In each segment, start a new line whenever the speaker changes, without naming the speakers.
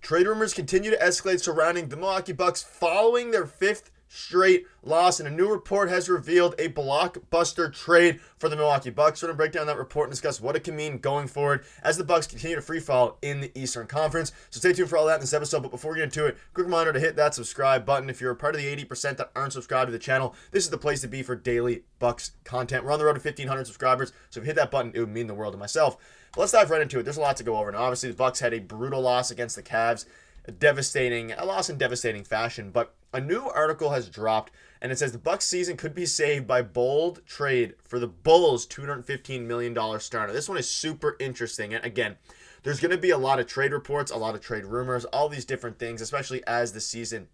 Trade rumors continue to escalate surrounding the Milwaukee Bucks following their 5th straight loss, and a new report has revealed a blockbuster trade for the Milwaukee Bucks. We're going to break down that report and discuss what it can mean going forward as the Bucks continue to free fall in the Eastern Conference. So stay tuned for all that in this episode, but before we get into it, quick reminder to hit that subscribe button. If you're a part of the 80% that aren't subscribed to the channel, this is the place to be for daily Bucks content. We're on the road to 1,500 subscribers, so if you hit that button, it would mean the world to myself. But let's dive right into it. There's a lot to go over. Now, obviously, the Bucks had a brutal loss against the Cavs, a loss in devastating fashion, but a new article has dropped, and it says the Bucks season could be saved by bold trade for the Bulls' $215 million starter. This one is super interesting, and again, there's going to be a lot of trade reports, a lot of trade rumors, all these different things, especially as the season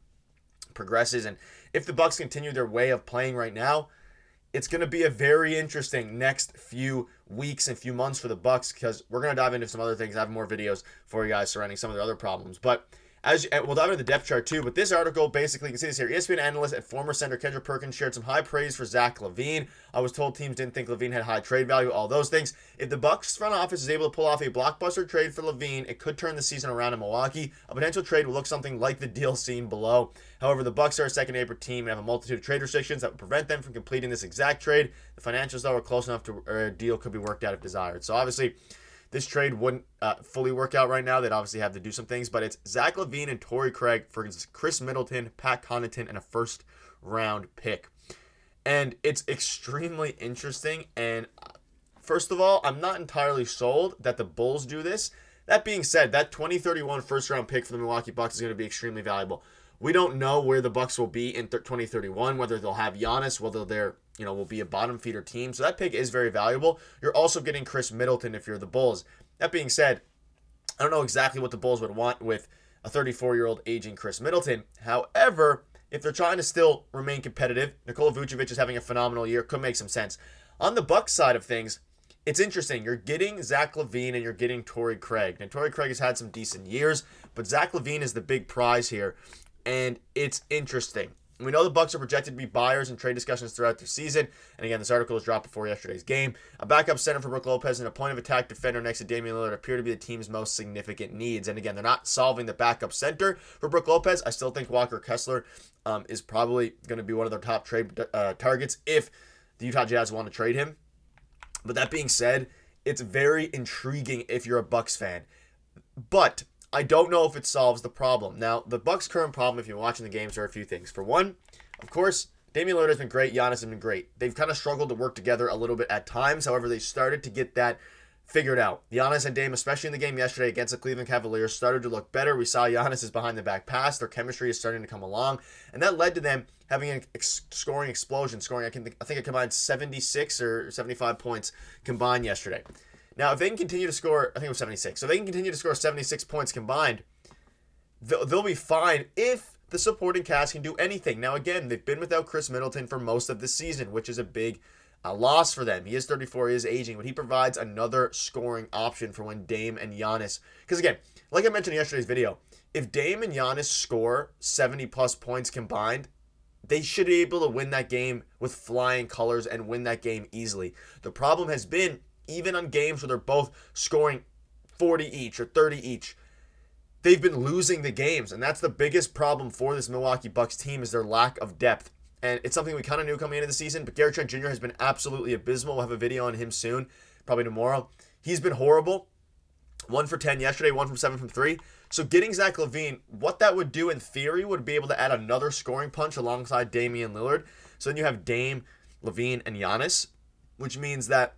progresses, and if the Bucks continue their way of playing right now, it's going to be a very interesting next few weeks and few months for the Bucks, because we're going to dive into some other things. I have more videos for you guys surrounding some of the other problems, but we'll dive into the depth chart too, but this article, basically, you can see this here. ESPN analyst and former center Kendrick Perkins shared some high praise for Zach LaVine. I was told teams didn't think LaVine had high trade value, all those things. If the Bucks front office is able to pull off a blockbuster trade for LaVine, it could turn the season around in Milwaukee. A potential trade will look something like the deal seen below. However, the Bucks are a second-neighbor team and have a multitude of trade restrictions that would prevent them from completing this exact trade. The financials, though, are close enough to a deal could be worked out if desired. So obviously, this trade wouldn't fully work out right now. They'd obviously have to do some things, but it's Zach LaVine and Torrey Craig for Chris Middleton, Pat Connaughton, and a first-round pick. And it's extremely interesting, and first of all, I'm not entirely sold that the Bulls do this. That being said, that 2031 first-round pick for the Milwaukee Bucks is going to be extremely valuable. We don't know where the Bucks will be in 2031, whether they'll have Giannis, whether they're will be a bottom feeder team. So that pick is very valuable. You're also getting Chris Middleton if you're the Bulls. That being said, I don't know exactly what the Bulls would want with a 34-year-old aging Chris Middleton. However, if they're trying to still remain competitive, Nikola Vucevic is having a phenomenal year, could make some sense. On the Bucks side of things, it's interesting. You're getting Zach LaVine and you're getting Torrey Craig. Now, Torrey Craig has had some decent years, but Zach LaVine is the big prize here, and it's interesting. We know the Bucks are projected to be buyers in trade discussions throughout the season. And again, this article was dropped before yesterday's game. A backup center for Brook Lopez and a point of attack defender next to Damian Lillard appear to be the team's most significant needs. And again, they're not solving the backup center for Brook Lopez. I still think Walker Kessler is probably going to be one of their top trade targets if the Utah Jazz want to trade him. But that being said, it's very intriguing if you're a Bucks fan. But I don't know if it solves the problem. Now, the Bucks' current problem, if you're watching the games, are a few things. For one, of course, Damian Lillard has been great. Giannis has been great. They've kind of struggled to work together a little bit at times. However, they started to get that figured out. Giannis and Dame, especially in the game yesterday against the Cleveland Cavaliers, started to look better. We saw Giannis's behind-the-back pass. Their chemistry is starting to come along. And that led to them having a scoring explosion. I think it combined 76 or 75 points combined yesterday. Now, if they can continue to score, I think it was 76. So if they can continue to score 76 points combined, they'll be fine if the supporting cast can do anything. Now, again, they've been without Chris Middleton for most of the season, which is a big loss for them. He is 34, he is aging, but he provides another scoring option for when Dame and Giannis. Because again, like I mentioned in yesterday's video, if Dame and Giannis score 70-plus points combined, they should be able to win that game with flying colors and win that game easily. The problem has been, even on games where they're both scoring 40 each or 30 each, they've been losing the games, and that's the biggest problem for this Milwaukee Bucks team is their lack of depth. And it's something we kind of knew coming into the season, but Gary Trent Jr. has been absolutely abysmal. We'll have a video on him soon, probably tomorrow. He's been horrible. 1 for 10 yesterday, 1 from 7 from 3. So getting Zach LaVine, what that would do in theory would be able to add another scoring punch alongside Damian Lillard. So then you have Dame, LaVine, and Giannis, which means that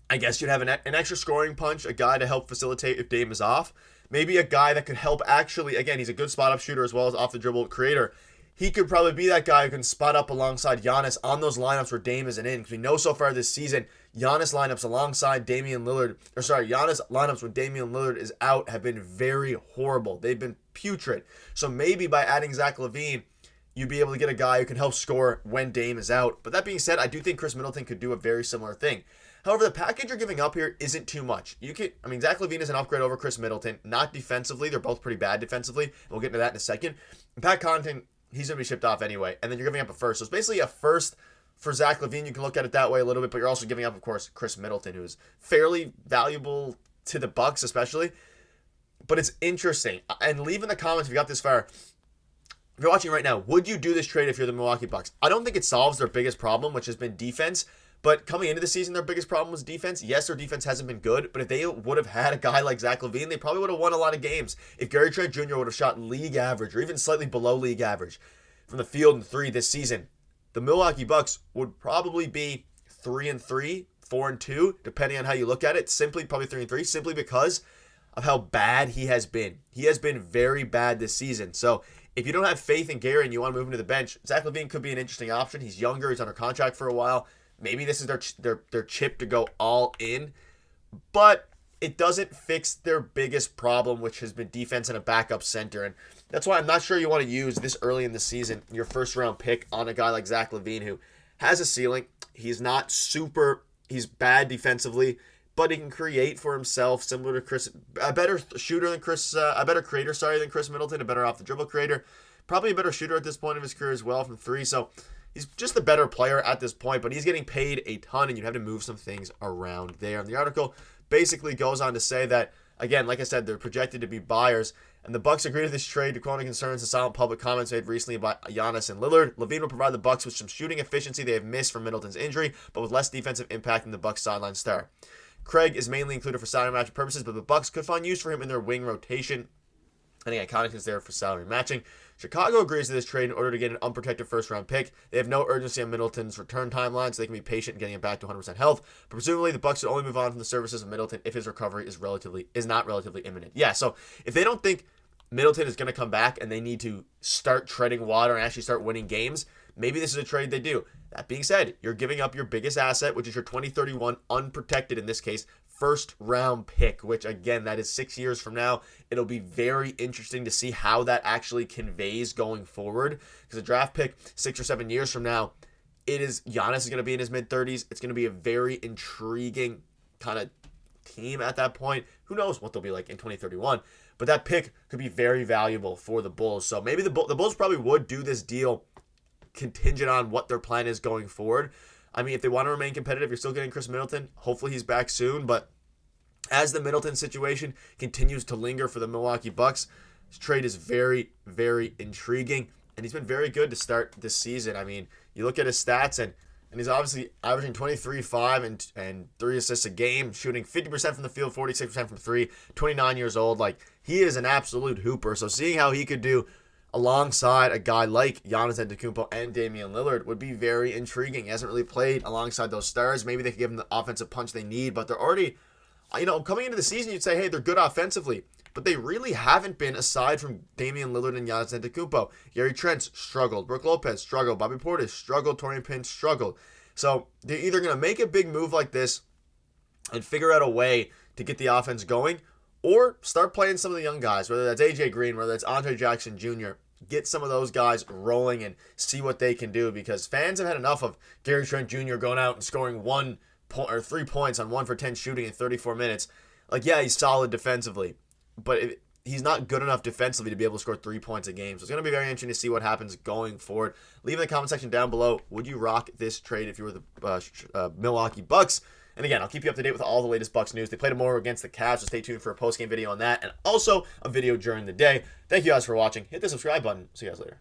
I guess you'd have an extra scoring punch, a guy to help facilitate if Dame is off. Maybe a guy that could help actually, again, he's a good spot-up shooter as well as off-the-dribble creator. He could probably be that guy who can spot up alongside Giannis on those lineups where Dame isn't in. Because we know so far this season, Giannis lineups alongside Giannis lineups when Damian Lillard is out have been very horrible. They've been putrid. So maybe by adding Zach LaVine, you'd be able to get a guy who can help score when Dame is out. But that being said, I do think Chris Middleton could do a very similar thing. However, the package you're giving up here isn't too much. Zach LaVine is an upgrade over Chris Middleton, not defensively. They're both pretty bad defensively. We'll get into that in a second. And Pat Connaughton, he's going to be shipped off anyway. And then you're giving up a first. So it's basically a first for Zach LaVine. You can look at it that way a little bit, but you're also giving up, of course, Chris Middleton, who's fairly valuable to the Bucks especially. But it's interesting. And leave in the comments if you got this far. If you're watching right now, would you do this trade if you're the Milwaukee Bucks? I don't think it solves their biggest problem, which has been defense. But coming into the season, their biggest problem was defense. Yes, their defense hasn't been good, but if they would have had a guy like Zach LaVine, they probably would have won a lot of games. If Gary Trent Jr. would have shot league average or even slightly below league average from the field in 3 this season, the Milwaukee Bucks would probably be 3-3, 4-2, depending on how you look at it. Simply probably 3-3, simply because of how bad he has been. He has been very bad this season. So if you don't have faith in Gary and you want to move him to the bench, Zach LaVine could be an interesting option. He's younger. He's under contract for a while. Maybe this is their chip to go all in, but it doesn't fix their biggest problem, which has been defense and a backup center. And that's why I'm not sure you want to use this early in the season, your first round pick, on a guy like Zach LaVine, who has a ceiling. He's not he's bad defensively, but he can create for himself, similar to Chris, a better shooter than Chris, a better creator, than Chris Middleton, a better off the dribble creator, probably a better shooter at this point of his career as well from 3. So he's just a better player at this point, but he's getting paid a ton, and you have to move some things around there. And the article basically goes on to say that, again, like I said, they're projected to be buyers, and the Bucks agree to this trade to quote concerns the silent public comments made recently by Giannis and Lillard. LaVine will provide the Bucks with some shooting efficiency they have missed from Middleton's injury, but with less defensive impact than the Bucks sideline star. Craig is mainly included for salary matching purposes, but the Bucks could find use for him in their wing rotation. I think Iconic is there for salary matching. Chicago agrees to this trade in order to get an unprotected first-round pick. They have no urgency on Middleton's return timeline, so they can be patient in getting him back to 100% health. But presumably, the Bucks would only move on from the services of Middleton if his recovery is not relatively imminent. Yeah, so if they don't think Middleton is going to come back and they need to start treading water and actually start winning games, maybe this is a trade they do. That being said, you're giving up your biggest asset, which is your 2031 unprotected, in this case, first round pick, which again, that is 6 years from now. It'll be very interesting to see how that actually conveys going forward, because a draft pick 6 or 7 years from now, Giannis is going to be in his mid-30s. It's going to be a very intriguing kind of team at that point. Who knows what they'll be like in 2031, but that pick could be very valuable for the Bulls. So maybe the Bulls probably would do this deal contingent on what their plan is going forward. I mean, if they want to remain competitive, you're still getting Chris Middleton. Hopefully he's back soon. But as the Middleton situation continues to linger for the Milwaukee Bucks, this trade is very, very intriguing. And he's been very good to start this season. I mean, you look at his stats, and he's obviously averaging 23, 5, and 3 assists a game, shooting 50% from the field, 46% from 3, 29 years old. Like, he is an absolute hooper. So seeing how he could do alongside a guy like Giannis Antetokounmpo and Damian Lillard would be very intriguing. He hasn't really played alongside those stars. Maybe they could give him the offensive punch they need, but they're already, coming into the season, you'd say, hey, they're good offensively, but they really haven't been, aside from Damian Lillard and Giannis Antetokounmpo. Gary Trent struggled. Brook Lopez struggled. Bobby Portis struggled. Torian Prince struggled. So they're either going to make a big move like this and figure out a way to get the offense going, or start playing some of the young guys, whether that's AJ Green, whether that's Andre Jackson Jr., get some of those guys rolling and see what they can do, because fans have had enough of Gary Trent Jr. going out and scoring 1 point or 3 points on 1 for 10 shooting in 34 minutes. Like, yeah, he's solid defensively, but he's not good enough defensively to be able to score 3 points a game. So it's going to be very interesting to see what happens going forward. Leave in the comment section down below, would you rock this trade if you were the Milwaukee Bucks? And again, I'll keep you up to date with all the latest Bucks news. They play tomorrow against the Cavs, so stay tuned for a post-game video on that, and also a video during the day. Thank you guys for watching. Hit the subscribe button. See you guys later.